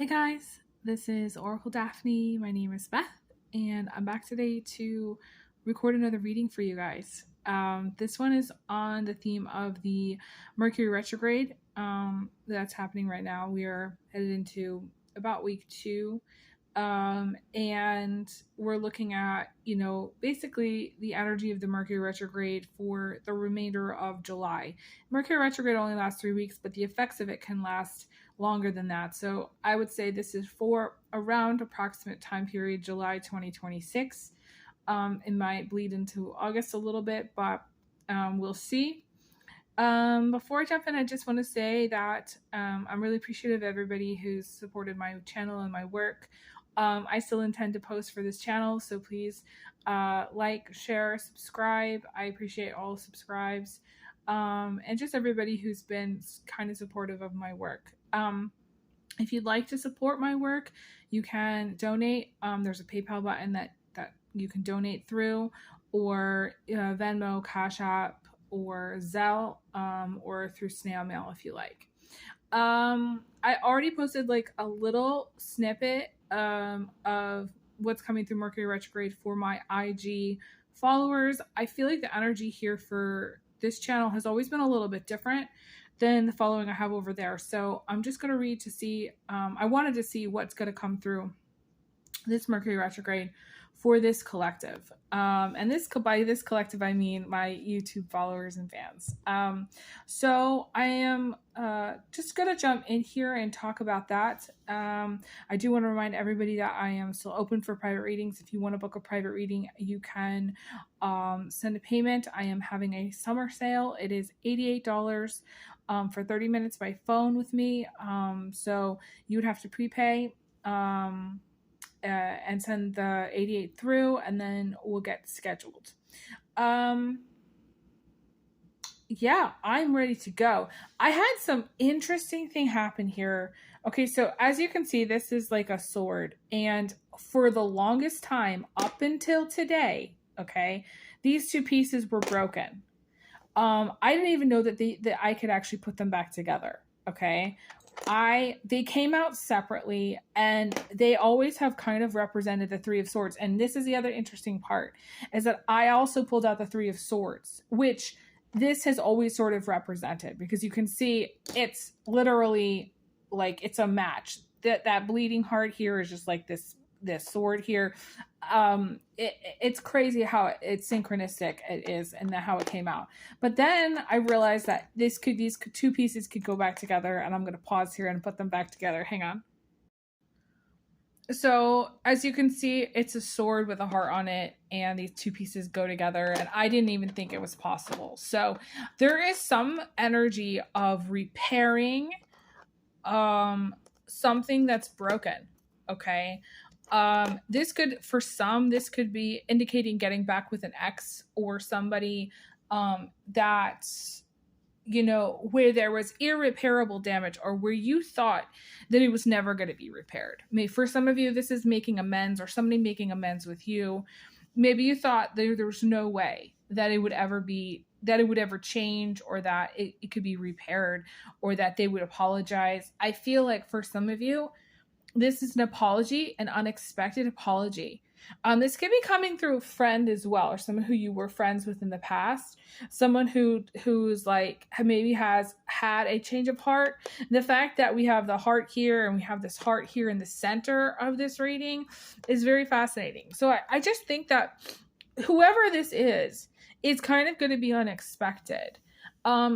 Hey guys, this is Oracle Daphne. My name is Beth, and I'm back today to record another reading for you guys. This one is on the theme of the Mercury Retrograde that's happening right now. We are headed into about week 2, and we're looking at, basically the energy of the Mercury Retrograde for the remainder of July. Mercury Retrograde only lasts 3 weeks, but the effects of it can last longer than that. So I would say this is for around approximate time period, July 2026. It might bleed into August a little bit, but we'll see. Before I jump in, I just want to say that I'm really appreciative of everybody who's supported my channel and my work. I still intend to post for this channel, so please like, share, subscribe. I appreciate all subscribes. And just everybody who's been kind of supportive of my work. If you'd like to support my work, you can donate. There's a PayPal button that you can donate through, or Venmo, Cash App, or Zelle, or through snail mail if you like. I already posted like a little snippet of what's coming through Mercury Retrograde for my IG followers. I feel like the energy here for this channel has always been a little bit different than the following I have over there. So I'm just going to read to see, I wanted to see what's going to come through this Mercury Retrograde for this collective. And by this collective, I mean my YouTube followers and fans. So I am just going to jump in here and talk about that. I do want to remind everybody that I am still open for private readings. If you want to book a private reading, you can send a payment. I am having a summer sale. It is $88 for 30 minutes by phone with me. So you would have to prepay and send the 88 through, and then we'll get scheduled. Yeah, I'm ready to go. I had some interesting thing happen here. Okay, so as you can see, this is like a sword, and for the longest time up until today, okay, these two pieces were broken. I didn't even know that I could actually put them back together. Okay. They came out separately, and they always have kind of represented the Three of Swords. And this is the other interesting part, is that I also pulled out the Three of Swords, which this has always sort of represented, because you can see it's literally like it's a match. That bleeding heart here is just like this sword here. It's crazy how it's synchronistic it is, and how it came out. But then I realized that these two pieces could go back together, and I'm going to pause here and put them back together. Hang on. So as you can see, it's a sword with a heart on it, and these two pieces go together, and I didn't even think it was possible. So there is some energy of repairing something that's broken. Okay. This could be indicating getting back with an ex, or somebody that, where there was irreparable damage, or where you thought that it was never going to be repaired. For some of you, this is making amends, or somebody making amends with you. Maybe you thought there was no way that it would ever change, or that it could be repaired, or that they would apologize. I feel like for some of you, this is an apology, an unexpected apology. This could be coming through a friend as well, or someone who you were friends with in the past, someone who's like maybe has had a change of heart. The fact that we have the heart here and we have this heart here in the center of this reading is very fascinating. So I just think that whoever this is kind of going to be unexpected.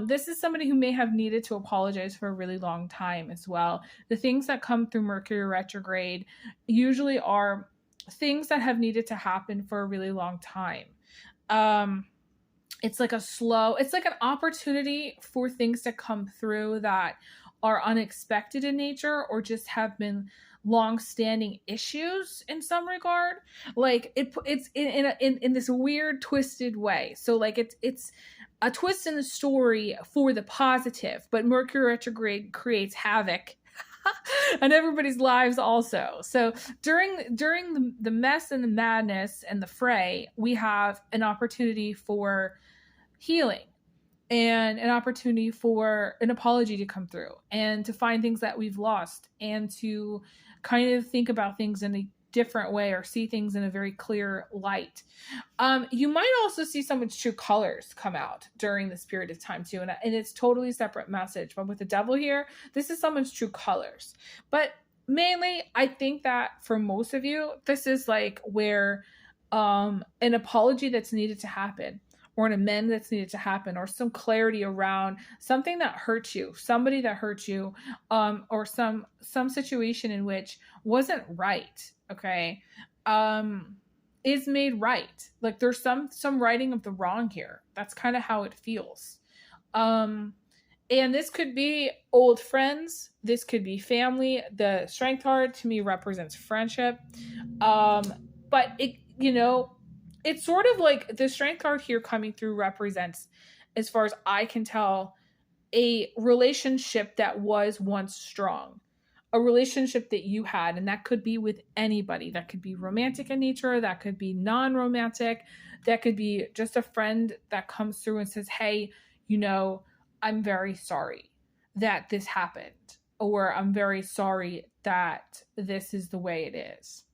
This is somebody who may have needed to apologize for a really long time as well. The things that come through Mercury Retrograde usually are things that have needed to happen for a really long time. It's like an opportunity for things to come through that are unexpected in nature, or just have been long-standing issues in some regard. Like it's in this weird twisted way. So like it's a twist in the story for the positive, but Mercury Retrograde creates havoc and everybody's lives also. So during the mess and the madness and the fray, we have an opportunity for healing and an opportunity for an apology to come through and to find things that we've lost and to kind of think about things in a different way or see things in a very clear light. You might also see someone's true colors come out during this period of time too. And it's totally separate message. But with the devil here, this is someone's true colors. But mainly, I think that for most of you, this is like where an apology that's needed to happen, or an amend that's needed to happen, or some clarity around something that hurts you, somebody that hurt you, or some situation in which wasn't right, okay, is made right. Like there's some righting of the wrong here. That's kind of how it feels. And this could be old friends. This could be family. The Strength card to me represents friendship. But it, you know, it's sort of like the Strength card here coming through represents, as far as I can tell, a relationship that was once strong, a relationship that you had, and that could be with anybody. That could be romantic in nature, that could be non-romantic, that could be just a friend that comes through and says, hey, you know, I'm very sorry that this happened, or I'm very sorry that this is the way it is.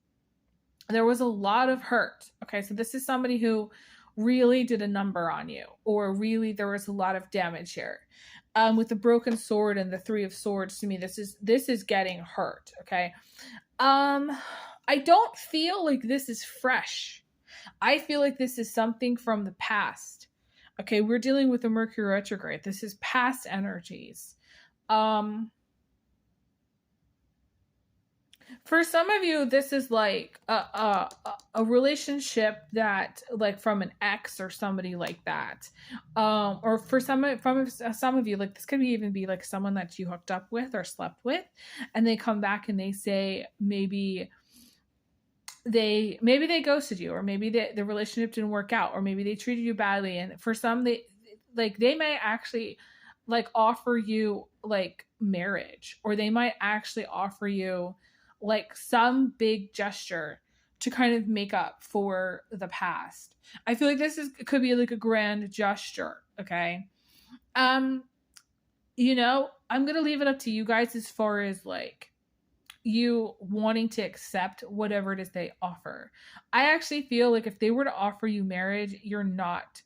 There was a lot of hurt. Okay, so this is somebody who really did a number on you, or really there was a lot of damage here. With the broken sword and the 3 of swords, to me, this is getting hurt. Okay, I don't feel like this is fresh. I feel like this is something from the past. Okay, we're dealing with the Mercury retrograde. This is past energies. For some of you, this is like a relationship that, like, from an ex or somebody like that. Or for some of you, like, this could even be like someone that you hooked up with or slept with, and they come back and they say maybe they ghosted you, or maybe the relationship didn't work out, or maybe they treated you badly. And for some, they may actually like offer you like marriage, or they might actually offer you like some big gesture to kind of make up for the past. I feel like could be like a grand gesture. Okay. You know, I'm going to leave it up to you guys as far as like you wanting to accept whatever it is they offer. I actually feel like if they were to offer you marriage, you're not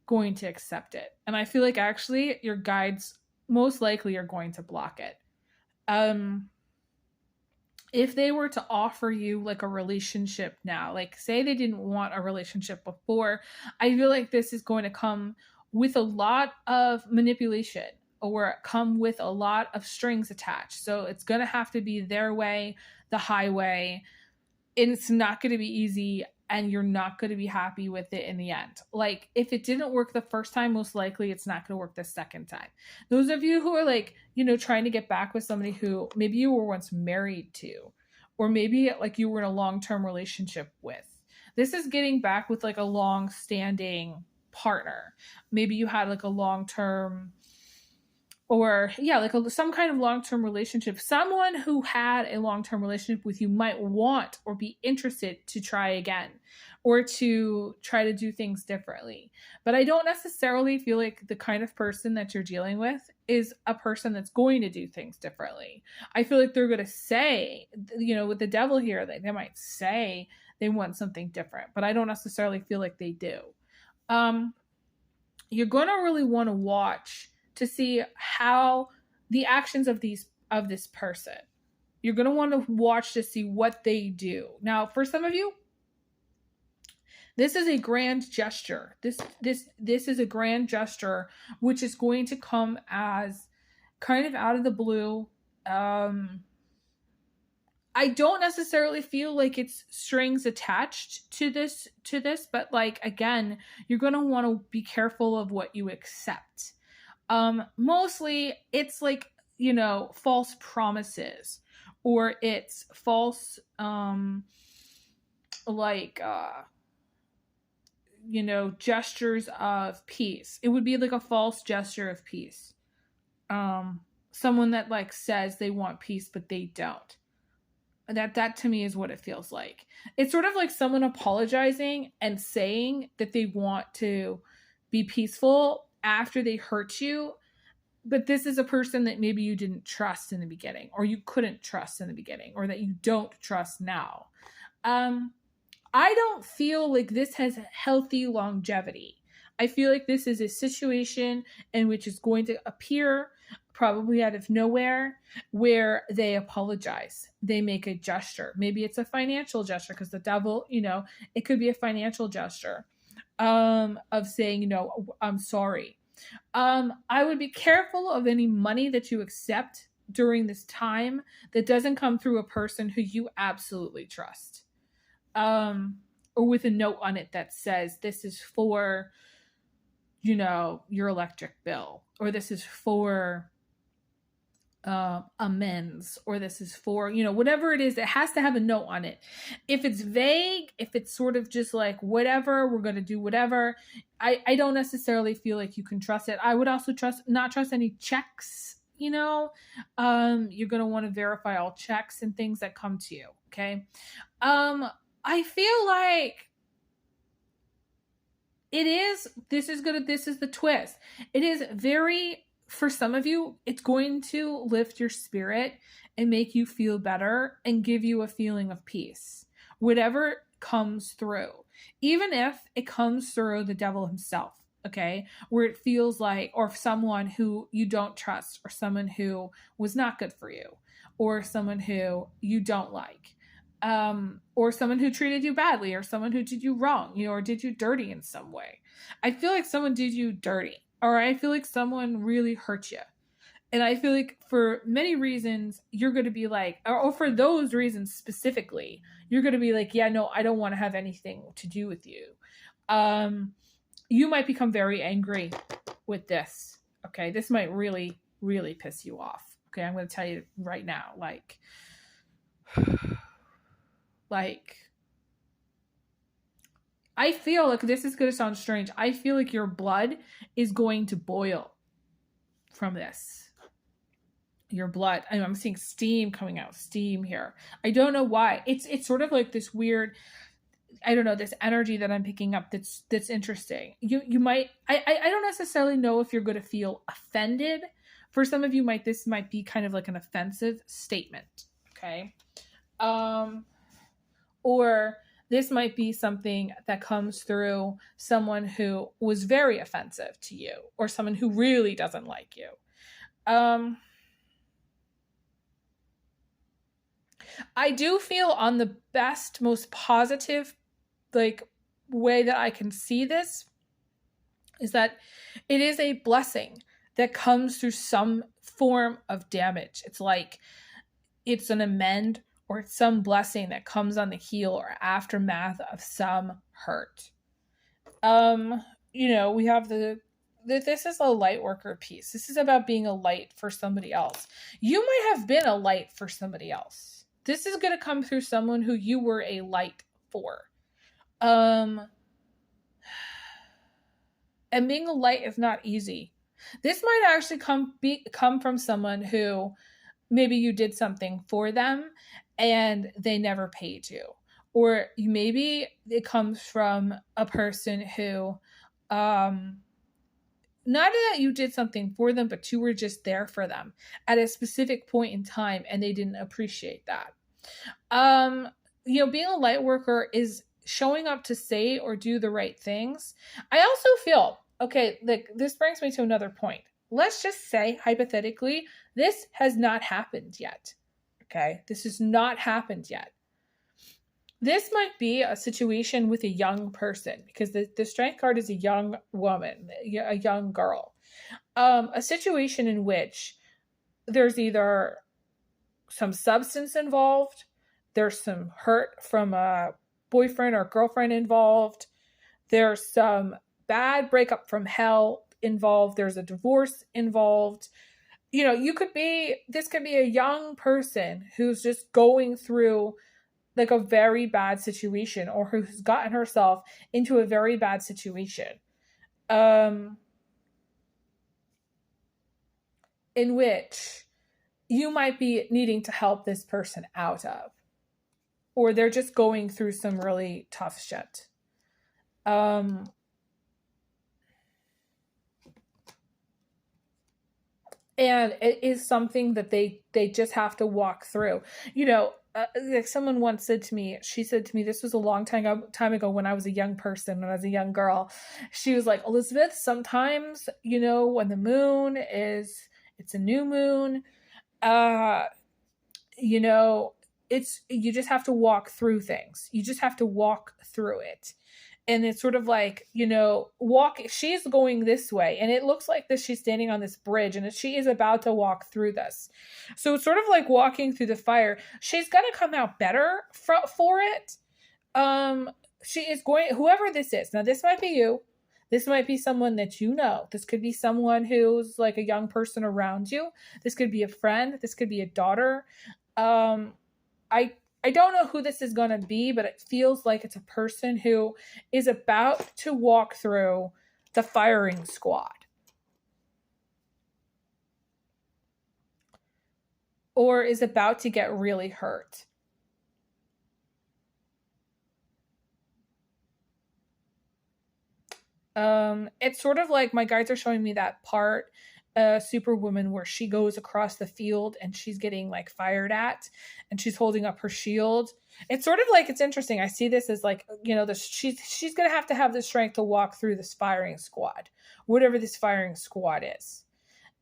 going to accept it. And I feel like actually your guides most likely are going to block it. If they were to offer you like a relationship now, like say they didn't want a relationship before, I feel like this is going to come with a lot of manipulation, or come with a lot of strings attached. So it's going to have to be their way, the highway. And it's not going to be easy, and you're not going to be happy with it in the end. Like if it didn't work the first time, most likely it's not going to work the second time. Those of you who are like, you know, trying to get back with somebody who maybe you were once married to, or maybe like you were in a long-term relationship with, this is getting back with like a long-standing partner. Maybe you had like a long-term, or yeah, like some kind of long-term relationship. Someone who had a long-term relationship with you might want or be interested to try again, or to try to do things differently. But I don't necessarily feel like the kind of person that you're dealing with is a person that's going to do things differently. I feel like they're going to say, you know, with the devil here, they might say they want something different, but I don't necessarily feel like they do. You're going to really want to watch to see how the actions of this person. You're going to want to watch to see what they do. Now, for some of you, this is a grand gesture. This is a grand gesture, which is going to come as kind of out of the blue. I don't necessarily feel like it's strings attached to this, but like, again, you're going to want to be careful of what you accept. Mostly it's like, you know, false promises, or it's false, you know, gestures of peace. It would be like a false gesture of peace. Someone that like says they want peace, but they don't. That to me is what it feels like. It's sort of like someone apologizing and saying that they want to be peaceful, after they hurt you, but this is a person that maybe you didn't trust in the beginning, or you couldn't trust in the beginning, or that you don't trust now. I don't feel like this has healthy longevity. I feel like this is a situation in which is going to appear probably out of nowhere, where they apologize. They make a gesture. Maybe it's a financial gesture, because the devil, it could be a financial gesture of saying, I'm sorry. I would be careful of any money that you accept during this time that doesn't come through a person who you absolutely trust. Or with a note on it that says, this is for, your electric bill, or this is for amends, or this is for, whatever it is, it has to have a note on it. If it's vague, if it's sort of just like, whatever, we're going to do whatever, I don't necessarily feel like you can trust it. I would also not trust any checks. You're going to want to verify all checks and things that come to you. Okay. I feel like this is the twist. It is very, for some of you, it's going to lift your spirit and make you feel better and give you a feeling of peace. Whatever comes through, even if it comes through the devil himself, okay? Where it feels like, or someone who you don't trust, or someone who was not good for you, or someone who you don't like. Or someone who treated you badly, or someone who did you wrong, or did you dirty in some way. I feel like someone did you dirty, or I feel like someone really hurt you. And I feel like for many reasons, you're going to be like, or for those reasons specifically, you're going to be like, yeah, no, I don't want to have anything to do with you. You might become very angry with this. Okay. This might really, really piss you off. Okay. I'm going to tell you right now, like, I feel like, this is going to sound strange, I feel like your blood is going to boil from this. Your blood. I'm seeing steam coming out. Steam here. I don't know why. It's sort of like this weird, I don't know, this energy that I'm picking up that's interesting. You might, I don't necessarily know if you're going to feel offended. For some of you, this might be kind of like an offensive statement. Okay. Or this might be something that comes through someone who was very offensive to you, or someone who really doesn't like you. I do feel on the best, most positive, way that I can see this is that it is a blessing that comes through some form of damage. It's like it's an amend, or it's some blessing that comes on the heel or aftermath of some hurt. We have this is a light worker piece. This is about being a light for somebody else. You might have been a light for somebody else. This is going to come through someone who you were a light for. And being a light is not easy. This might actually come from someone who maybe you did something for them and they never paid you. Or maybe it comes from a person who, not that you did something for them, but you were just there for them at a specific point in time and they didn't appreciate that. Being a light worker is showing up to say or do the right things. I also feel, okay, this brings me to another point. Let's just say, hypothetically, this has not happened yet. Okay, this has not happened yet. This might be a situation with a young person, because the strength card is a young woman, a young girl. A situation in which there's either some substance involved, there's some hurt from a boyfriend or girlfriend involved, there's some bad breakup from hell involved, there's a divorce involved. This could be a young person who's just going through a very bad situation, or who's gotten herself into a very bad situation. In which you might be needing to help this person out of. Or they're just going through some really tough shit. And it is something that they just have to walk through. Like someone once said to me, she said to me, this was a long time ago when I was a young person, when I was a young girl. She was like, Elizabeth, sometimes, when the moon is, it's a new moon, it's, you just have to walk through things. You just have to walk through it. And it's sort of like, she's going this way and it looks like this, she's standing on this bridge and she is about to walk through this. So it's sort of like walking through the fire. She's going to come out better for it. She is going, whoever this is. Now, this might be you. This might be someone that you know. This could be someone who's like a young person around you. This could be a friend. This could be a daughter. I don't know who this is going to be, but it feels like it's a person who is about to walk through the firing squad. Or is about to get really hurt. It's sort of like my guides are showing me that part, Superwoman, where she goes across the field and she's getting like fired at and she's holding up her shield. It's sort of like, it's interesting. I see this as like, she's going to have the strength to walk through this firing squad, whatever this firing squad is.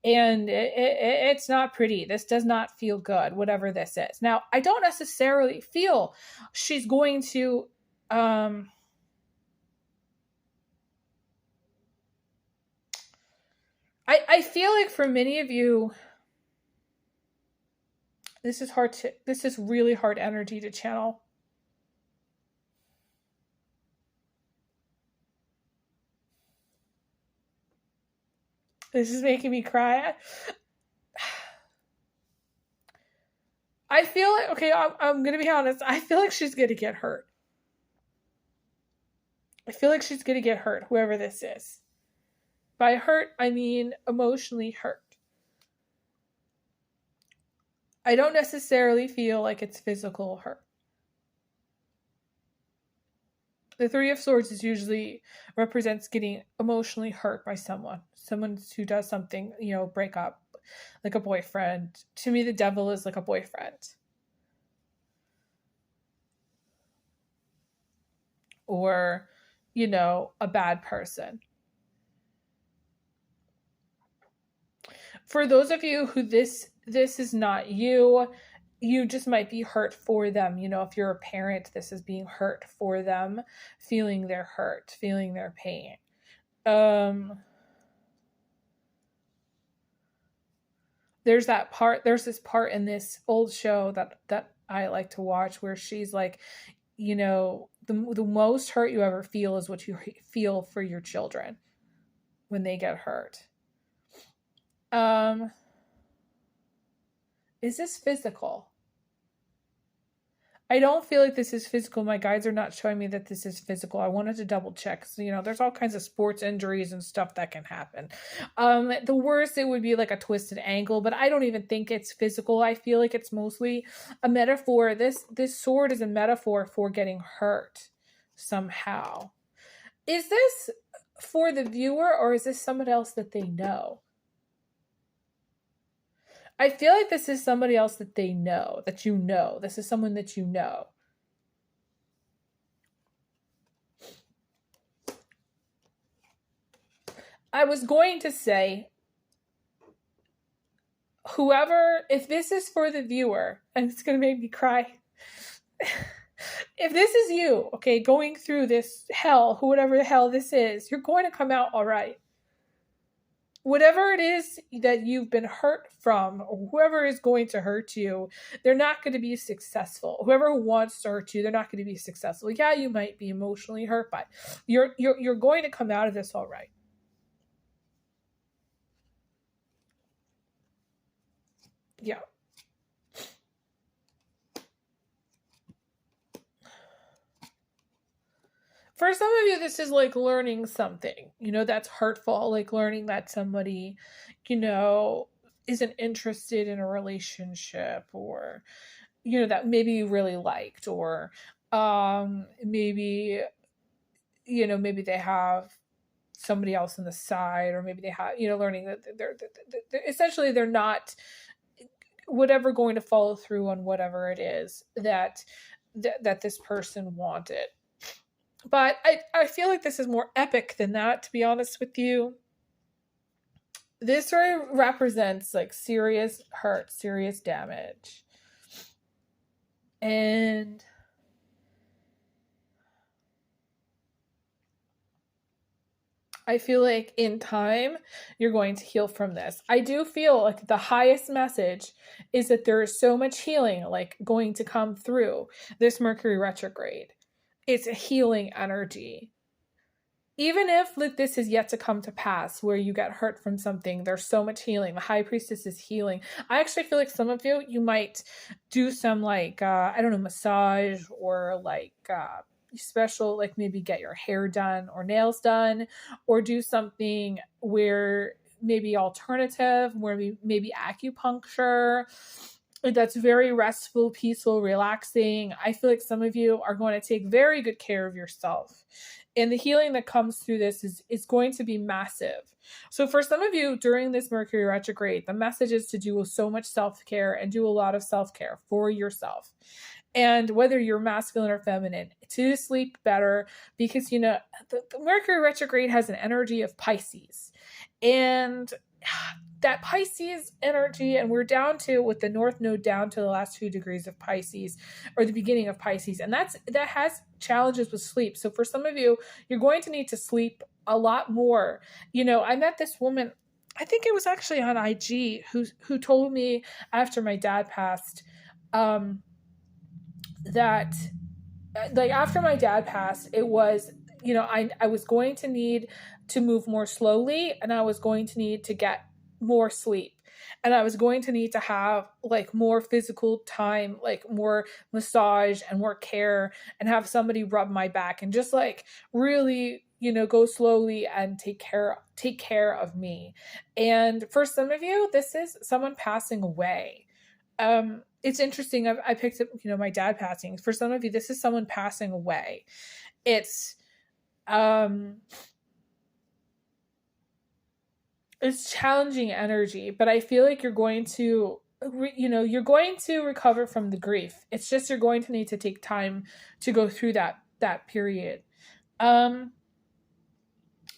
And it's not pretty. This does not feel good, whatever this is. Now, I don't necessarily feel she's going to, I feel like for many of you, this is really hard energy to channel. This is making me cry. I feel like, okay, I'm going to be honest. I feel like she's going to get hurt. I feel like she's going to get hurt, whoever this is. By hurt, I mean emotionally hurt. I don't necessarily feel like it's physical hurt. The Three of Swords is usually represents getting emotionally hurt by someone who does something, break up, like a boyfriend. To me, the devil is like a boyfriend. Or, a bad person. For those of you who this is not you just might be hurt for them. If you're a parent, this is being hurt for them, feeling their hurt, feeling their pain. There's this part in this old show that I like to watch where she's like, the most hurt you ever feel is what you feel for your children when they get hurt. Is this physical? I don't feel like this is physical. My guides are not showing me that this is physical. I wanted to double check. So, there's all kinds of sports injuries and stuff that can happen. The worst, it would be like a twisted ankle, but I don't even think it's physical. I feel like it's mostly a metaphor. This sword is a metaphor for getting hurt somehow. Is this for the viewer or is this someone else that they know? I feel like this is somebody else that they know, that you know. This is someone that you know. I was going to say, if this is for the viewer, and it's going to make me cry. If this is you, okay, going through this hell, whatever the hell this is, you're going to come out all right. Whatever it is that you've been hurt from, or whoever is going to hurt you, they're not going to be successful. Whoever wants to hurt you, they're not going to be successful. Yeah, you might be emotionally hurt, but you're going to come out of this all right. Yeah. For some of you, this is like learning something, that's hurtful, like learning that somebody, isn't interested in a relationship, or, that maybe you really liked, or maybe, maybe they have somebody else on the side, or maybe they have, learning that they're essentially they're not whatever going to follow through on whatever it is that this person wanted. But I feel like this is more epic than that, to be honest with you. This story represents like serious hurt, serious damage. And I feel like in time, you're going to heal from this. I do feel like the highest message is that there is so much healing like going to come through this Mercury retrograde. It's a healing energy. Even if like this is yet to come to pass where you get hurt from something, there's so much healing. The high priestess is healing. I actually feel like some of you might do some like, I don't know, massage or like special, like maybe get your hair done or nails done, or do something where maybe alternative, where maybe acupuncture. That's very restful, peaceful, relaxing. I feel like some of you are going to take very good care of yourself. And the healing that comes through this is going to be massive. So for some of you during this Mercury retrograde, the message is to do so much self-care and do a lot of self-care for yourself. And whether you're masculine or feminine, to sleep better, because, the Mercury retrograde has an energy of Pisces. And that Pisces energy, and we're down to, with the North Node down to the last 2 degrees of Pisces, or the beginning of Pisces, and that has challenges with sleep. So for some of you, you're going to need to sleep a lot more. I met this woman, I think it was actually on IG, who told me after my dad passed, that like after my dad passed, it was, I was going to need to move more slowly, and I was going to need to get more sleep, and I was going to need to have like more physical time, like more massage and more care, and have somebody rub my back and just like really, go slowly and take care of me. And for some of you, this is someone passing away. It's interesting. I picked up, my dad passing. For some of you, this is someone passing away. It's challenging energy, but I feel like you're going to, you're going to recover from the grief. It's just, you're going to need to take time to go through that period.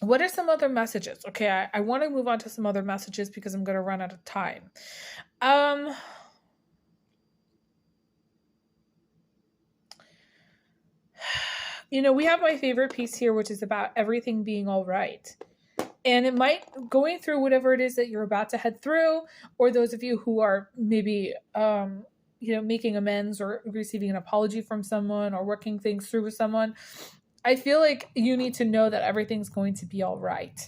What are some other messages? Okay. I want to move on to some other messages because I'm going to run out of time. We have my favorite piece here, which is about everything being all right. And it might, going through whatever it is that you're about to head through, or those of you who are maybe, making amends or receiving an apology from someone or working things through with someone, I feel like you need to know that everything's going to be all right.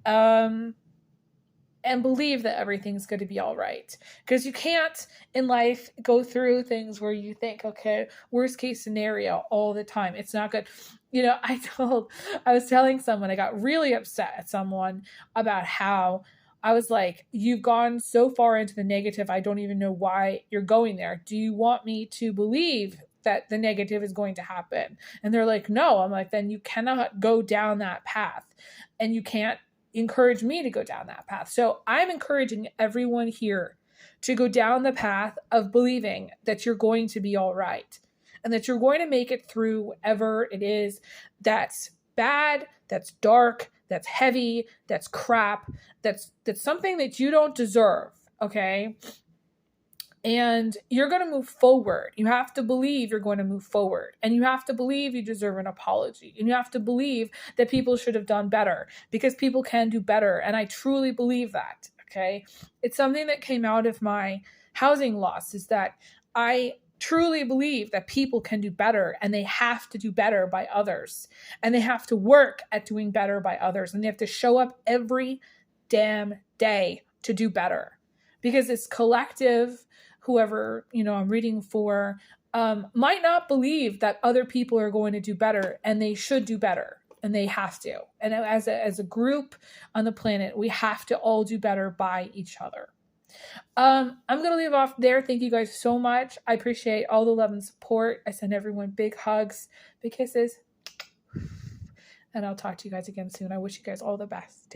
And believe that everything's going to be all right. Because you can't in life go through things where you think, okay, worst case scenario all the time. It's not good. I was telling someone, I got really upset at someone about how I was like, you've gone so far into the negative. I don't even know why you're going there. Do you want me to believe that the negative is going to happen? And they're like, no. I'm like, then you cannot go down that path, and you can't encourage me to go down that path. So I'm encouraging everyone here to go down the path of believing that you're going to be all right, and that you're going to make it through whatever it is that's bad, that's dark, that's heavy, that's crap, that's something that you don't deserve, okay? And you're going to move forward. You have to believe you're going to move forward. And you have to believe you deserve an apology. And you have to believe that people should have done better, because people can do better. And I truly believe that, okay? It's something that came out of my housing loss, is that I truly believe that people can do better, and they have to do better by others. And they have to work at doing better by others. And they have to show up every damn day to do better, because it's collective. Whoever, I'm reading for, might not believe that other people are going to do better, and they should do better, and they have to. And as a group on the planet, we have to all do better by each other. I'm going to leave off there. Thank you guys so much. I appreciate all the love and support. I send everyone big hugs, big kisses. And I'll talk to you guys again soon. I wish you guys all the best.